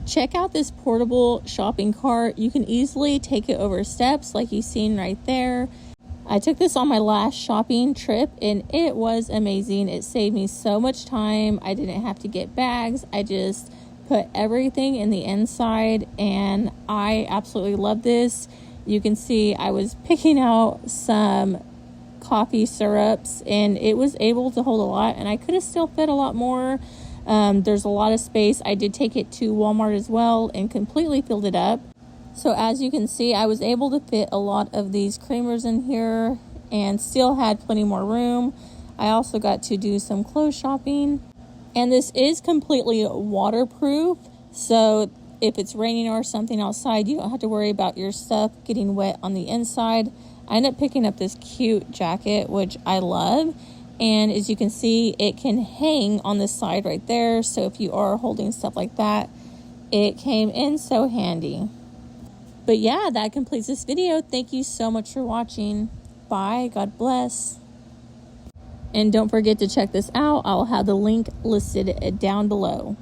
Check out this portable shopping cart. You can easily take it over steps like you've seen right there. I took this on my last shopping trip and it was amazing. It saved me so much time. I didn't have to get bags. I just put everything in the inside and I absolutely love this. You can see I was picking out some coffee syrups and it was able to hold a lot, and I could have still fit a lot more. There's a lot of space. I did take it to Walmart as well and completely filled it up. So as you can see, I was able to fit a lot of these creamers in here and still had plenty more room. I also got to do some clothes shopping. And this is completely waterproof, so if it's raining or something outside, you don't have to worry about your stuff getting wet on the inside. I ended up picking up this cute jacket, which I love. And as you can see, it can hang on the side right there. So if you are holding stuff like that, it came in so handy. But yeah, that completes this video. Thank you so much for watching. Bye. God bless. And don't forget to check this out. I'll have the link listed down below.